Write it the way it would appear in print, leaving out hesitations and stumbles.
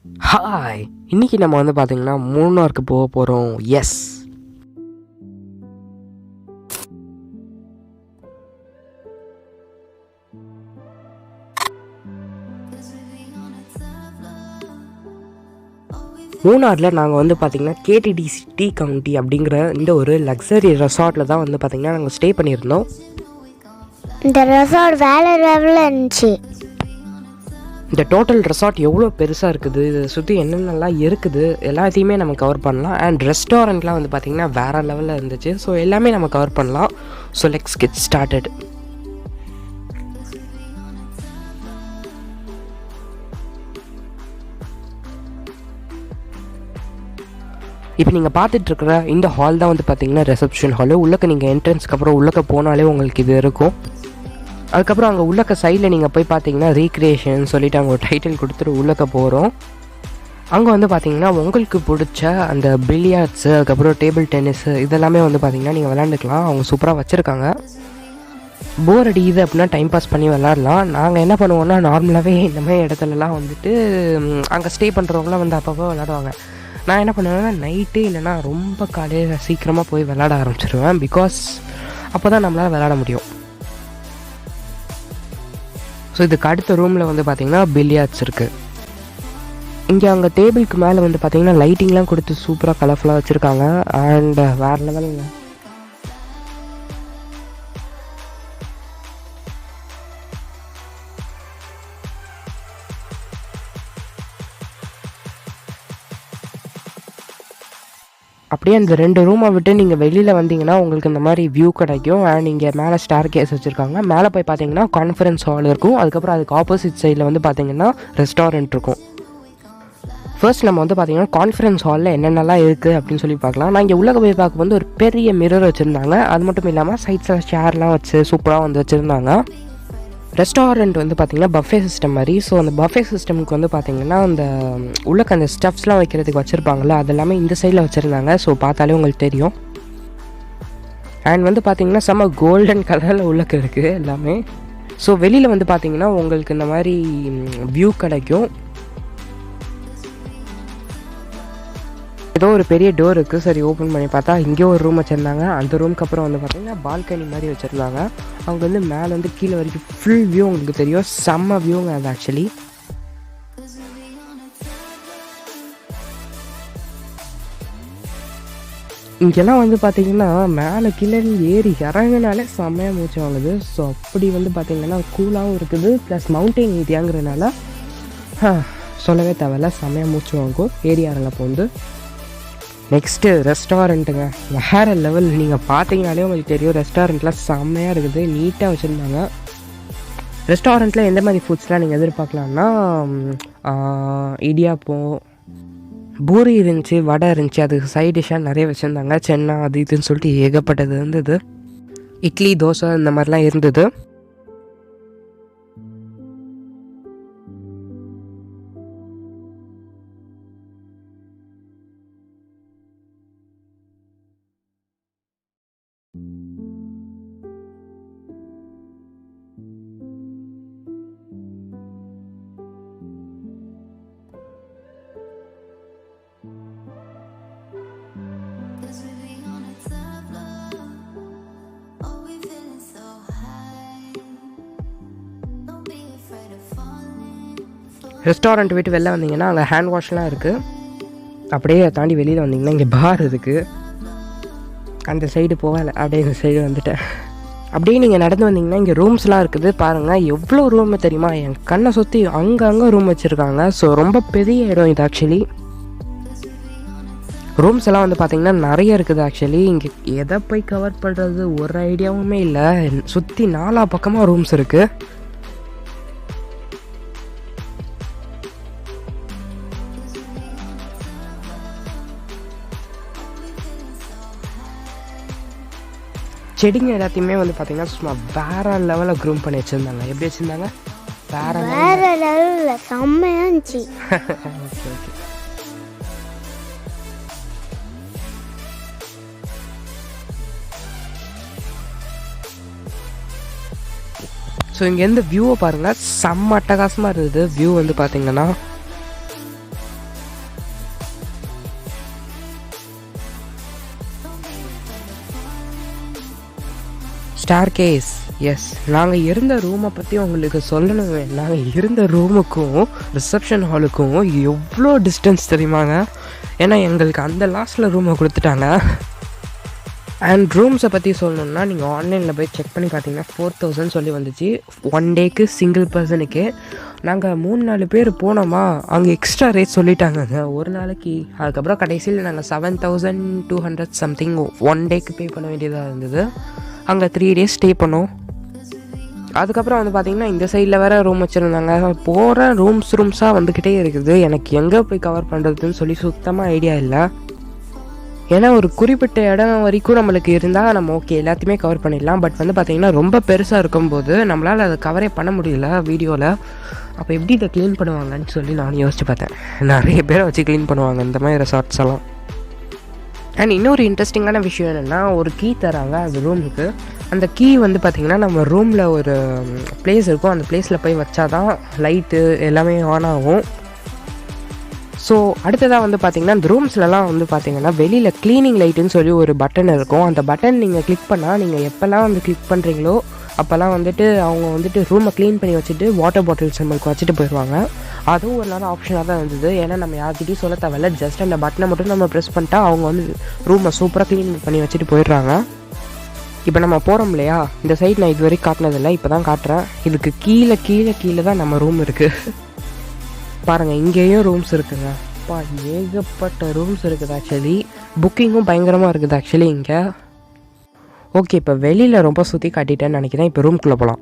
Hi, இன்னைக்கு நம்ம வந்து பார்த்தீங்கன்னா மூணாருக்கு போக போகிறோம். எஸ், மூணாரில் நாங்கள் வந்து பார்த்திங்கன்னா KTDC டீ கவுண்டி அப்படிங்கிற இந்த ஒரு லக்ஸரி ரெசார்ட்டில் தான் வந்து பார்த்திங்கன்னா நாங்கள் ஸ்டே பண்ணியிருந்தோம். இந்த ரெசார்ட் வேறு லெவலில் இருந்துச்சு. இந்த டோட்டல் ரெசார்ட் எவ்வளோ பெருசாக இருக்குது, இதை சுற்றி என்னென்னலாம் இருக்குது எல்லாத்தையுமே நம்ம கவர் பண்ணலாம். அண்ட் ரெஸ்டாரண்ட்லாம் வந்து பார்த்திங்கன்னா வேறு லெவலில் இருந்துச்சு. ஸோ எல்லாமே நம்ம கவர் பண்ணலாம். So let's get started. இப்போ நீங்கள் பார்த்துட்ருக்குற இந்த ஹால் தான் வந்து பார்த்திங்கன்னா ரிசப்ஷன் ஹாலு. உள்ளக்க நீங்கள் என்ட்ரன்ஸ்க்கு அப்புறம் உள்ளக்க போனாலே உங்களுக்கு இது இருக்கும். அதுக்கப்புறம் அங்கே உள்ளக்க சைடில் நீங்கள் போய் பார்த்தீங்கன்னா ரீக்ரியேஷன் சொல்லிவிட்டு அங்கே ஒரு டைட்டில் கொடுத்துட்டு உள்ளக்க போகிறோம். அங்கே வந்து பார்த்திங்கன்னா உங்களுக்கு பிடிச்ச அந்த பில்லியார்ட்ஸு, அதுக்கப்புறம் டேபிள் டென்னிஸு இதெல்லாமே வந்து பார்த்திங்கன்னா நீங்கள் விளாண்டுக்கலாம். அவங்க சூப்பராக வச்சுருக்காங்க. போர் அடிக்குது அப்படின்னா டைம் பாஸ் பண்ணி விளாட்லாம். நாங்கள் என்ன பண்ணுவோம்னா நார்மலாகவே இந்த மாதிரி இடத்துலலாம் வந்துட்டு அங்கே ஸ்டே பண்ணுறவங்களாம் வந்து அப்பப்போ விளாடுவாங்க. நான் என்ன பண்ணுவேன்னா நைட்டு இல்லைனா ரொம்ப காலையில் சீக்கிரமாக போய் விளாட ஆரம்பிச்சிடுவேன். பிகாஸ் அப்போ தான் நம்மளால் விளாட முடியும். ஸோ இதுக்கு அடுத்த ரூமில் வந்து பார்த்திங்கன்னா பில்லியார்ட்ஸ் இருக்குது. இங்கே அங்கே டேபிளுக்கு மேலே வந்து பார்த்திங்கன்னா லைட்டிங்லாம் கொடுத்து சூப்பராக கலர்ஃபுல்லாக வச்சுருக்காங்க. அண்ட் வேறு லெவலுங்க. அப்படியே அந்த 2 ரூமை விட்டு நீங்கள் வெளியில் வந்தீங்கன்னா உங்களுக்கு இந்த மாதிரி வியூ கிடைக்கும். அண்ட் இங்கே மேலே ஸ்டார் கேஸ் வச்சுருக்காங்க. மேலே போய் பார்த்தீங்கன்னா கான்ஃபரன்ஸ் ஹால் இருக்கும். அதுக்கப்புறம் அதுக்கு ஆப்போசிட் சைடில் வந்து பார்த்தீங்கன்னா ரெஸ்டாரண்ட் இருக்கும். ஃபர்ஸ்ட் நம்ம வந்து பார்த்தீங்கன்னா கான்ஃபரன்ஸ் ஹாலில் என்னென்னலாம் இருக்குது அப்படின்னு சொல்லி பார்க்கலாம். நான் இங்கே உள்ளே போய் பார்க்கும்போது ஒரு பெரிய மிரர் வச்சுருந்தாங்க. அது மட்டும் இல்லாமல் சைட்ஸில் சேர்லாம் வச்சு சூப்பராக வந்து வச்சுருந்தாங்க. ரெஸ்டாரண்ட் வந்து பார்த்திங்கன்னா பஃபே சிஸ்டம் மாதிரி. ஸோ அந்த பஃபே சிஸ்டமுக்கு வந்து பார்த்திங்கன்னா அந்த உள்ளக்க அந்த ஸ்டஃப்ஸ்லாம் வைக்கிறதுக்கு வச்சுருப்பாங்கள்ல, அது எல்லாமே இந்த சைடில் வச்சுருந்தாங்க. ஸோ பார்த்தாலே உங்களுக்கு தெரியும். அண்ட் வந்து பார்த்திங்கன்னா செம்ம கோல்டன் கலரில் உள்ளக்க இருக்குது எல்லாமே. ஸோ வெளியில் வந்து பார்த்திங்கன்னா உங்களுக்கு இந்த மாதிரி வியூ கிடைக்கும். ஏதோ ஒரு பெரிய டோர் இருக்குது. சரி ஓப்பன் பண்ணி பார்த்தா இங்கே ஒரு ரூம் வச்சுருந்தாங்க. அந்த ரூமுக்கு அப்புறம் வந்து பார்த்திங்கன்னா பால்கனி மாதிரி வச்சுருந்தாங்க. அவங்க வந்து மேலே வந்து கீழே வரைக்கும் ஃபுல் வியூ உங்களுக்கு தெரியும். செம்ம வியூங்க அது ஆக்சுவலி. இங்கெல்லாம் வந்து பார்த்திங்கன்னா மேலே கீழே ஏறி இறங்கினாலே செம்மையாக மூச்சு வாங்குது. ஸோ அப்படி வந்து பார்த்திங்கன்னா கூலாகவும் இருக்குது. ப்ளஸ் மவுண்டெயின் ஏரியாங்கிறதுனால சொல்லவே தேவையில்ல, செம்மையாக மூச்சு வாங்கும் ஏறி இறங்கப்போ வந்து. நெக்ஸ்ட்டு ரெஸ்டாரண்ட்டுங்க, வேறு லெவல். நீங்கள் பார்த்தீங்கனாலே உங்களுக்கு தெரியும் ரெஸ்டாரண்ட்லாம் செம்மையாக இருக்குது, நீட்டாக வச்சுருந்தாங்க. ரெஸ்டாரண்ட்டில் எந்த மாதிரி ஃபுட்ஸ்லாம் நீங்கள் எதிர்பார்க்கலான்னா இடியாப்பம், பூரி இருந்துச்சு, வடை இருந்துச்சு, அதுக்கு சைட் டிஷ்ஷாக நிறைய வச்சுருந்தாங்க. சென்னா அது இதுன்னு சொல்லிட்டு ஏகப்பட்டது இருந்தது. இட்லி, தோசை இந்த மாதிரிலாம் இருந்தது. ரெஸ்டாரண்ட் விட்டு வெளில வந்தீங்கன்னா அங்கே ஹேண்ட் வாஷ்லாம் இருக்குது. அப்படியே தாண்டி வெளியில் வந்தீங்கன்னா இங்கே பார் இருக்குது. அந்த சைடு போகலை, அப்படியே இந்த சைடு வந்துட்டேன். அப்படியே நீங்கள் நடந்து வந்தீங்கன்னா இங்கே ரூம்ஸ்லாம் இருக்குது. பாருங்கள் எவ்வளோ ரூம் தெரியுமா, என் கண்ணை சுற்றி அங்கங்கே ரூம் வச்சுருக்காங்க. ஸோ ரொம்ப பெரிய இடம் இது ஆக்சுவலி. ரூம்ஸ் எல்லாம் வந்து பார்த்திங்கன்னா நிறைய இருக்குது ஆக்சுவலி. இங்கே எதை போய் கவர் பண்ணுறது ஒரு ஐடியாவுமே இல்லை. சுற்றி 4 பக்கமாக ரூம்ஸ் இருக்குது. செடிங்க எல்லாத்தையுமே வந்து பார்த்திங்கன்னா சும்மா வேறு லெவலில் க்ரூம் பண்ணி வச்சுருந்தாங்க. எப்படி வச்சுருந்தாங்க? வேறு லெவலில் செம்மையாக இருந்துச்சு. Okay okay. ஸோ இங்கேருந்து வியூவை பாருங்கள், செம்ம அட்டகாசமாக இருக்குது வியூ வந்து பார்த்திங்கன்னா. ஸ்டார்கேஸ். எஸ், நாங்கள் இருந்த ரூமை பற்றி உங்களுக்கு சொல்லணுமே. நாங்கள் இருந்த ரூமுக்கும் ரிசப்ஷன் ஹாலுக்கும் எவ்வளோ டிஸ்டன்ஸ் தெரியுமாங்க. ஏன்னா எங்களுக்கு அந்த லாஸ்ட்டில் ரூமை கொடுத்துட்டாங்க. அண்ட் ரூம்ஸை பற்றி சொல்லணுன்னா நீங்கள் ஆன்லைனில் போய் செக் பண்ணி பார்த்தீங்கன்னா 4000 சொல்லி வந்துச்சு 1 டேக்கு சிங்கிள் பர்சனுக்கு. நாங்கள் 3-4 பேர் போனோமா, அங்கே எக்ஸ்ட்ரா ரேட் சொல்லிட்டாங்கங்க ஒரு நாளைக்கு. அதுக்கப்புறம் கடைசியில் நாங்கள் 7200 சம்திங் 1 டேக்கு பே பண்ண வேண்டியதாக இருந்தது. அங்கே 3 டேஸ் ஸ்டே பண்ணோம். அதுக்கப்புறம் வந்து பார்த்திங்கன்னா இந்த சைடில் வேறு ரூம் வச்சுருந்தாங்க. போகிற ரூம்ஸாக வந்துக்கிட்டே இருக்குது. எனக்கு எங்கே போய் கவர் பண்ணுறதுன்னு சொல்லி சுத்தமாக ஐடியா இல்லை. ஏன்னா ஒரு குறிப்பிட்ட இடம் வரைக்கும் நம்மளுக்கு இருந்தால் நம்ம ஓகே எல்லாத்தையுமே கவர் பண்ணிடலாம். பட் வந்து பார்த்திங்கன்னா ரொம்ப பெருசாக இருக்கும்போது நம்மளால் அதை கவரே பண்ண முடியல வீடியோவில். அப்போ எப்படி இதை க்ளீன் பண்ணுவாங்கன்னு சொல்லி நான் யோசிச்சு பார்த்தேன். நிறைய பேரை வச்சு க்ளீன் பண்ணுவாங்க இந்த மாதிரி ரெசார்ட்ஸ் எல்லாம். அண்ட் இன்னொரு இன்ட்ரெஸ்டிங்கான விஷயம் என்னென்னா, ஒரு கீ தராங்க அந்த ரூமுக்கு. அந்த கீ வந்து பார்த்திங்கன்னா நம்ம ரூமில் ஒரு பிளேஸ் இருக்கும், அந்த பிளேஸில் போய் வச்சா தான் லைட்டு எல்லாமே ஆன் ஆகும். ஸோ அடுத்ததாக வந்து பார்த்திங்கன்னா இந்த ரூம்ஸ்லலாம் வந்து பார்த்திங்கன்னா வெளியில் க்ளீனிங் லைட்டுன்னு சொல்லி ஒரு பட்டன் இருக்கும். அந்த பட்டன் நீங்கள் கிளிக் பண்ணால் நீங்கள் எப்போல்லாம் வந்து கிளிக் பண்ணுறீங்களோ அப்போல்லாம் வந்துட்டு அவங்க வந்துட்டு ரூமை க்ளீன் பண்ணி வச்சுட்டு வாட்டர் பாட்டில்ஸ் நம்மளுக்கு வச்சுட்டு போயிடுவாங்க. அதுவும் ஒரு நல்ல ஆப்ஷனாக தான் இருந்தது. ஏன்னா நம்ம யார்கிட்டையும் சொல்ல தேவையில்ல, ஜஸ்ட் அந்த பட்டனை மட்டும் நம்ம ப்ரெஸ் பண்ணிட்டா அவங்க வந்து ரூமை சூப்பராக க்ளீன் பண்ணி வச்சுட்டு போயிடுறாங்க. இப்போ நம்ம போகிறோம் இல்லையா, இந்த சைட் நான் இது வரைக்கும் காட்டினதில்லை, இப்போ தான் காட்டுறேன். இதுக்கு கீழே தான் நம்ம ரூம் இருக்குது. பாருங்கள், இங்கேயும் ரூம்ஸ் இருக்குங்க. ஏகப்பட்ட ரூம்ஸ் இருக்குது. ஆக்சுவலி புக்கிங்கும் பயங்கரமாக இருக்குது ஆக்சுவலி இங்கே. ஓகே, இப்போ வெளியில் ரொம்ப சுற்றி காட்டிட்டேன்னு நினைக்கிறேன். இப்போ ரூம்குள்ளே போகலாம்.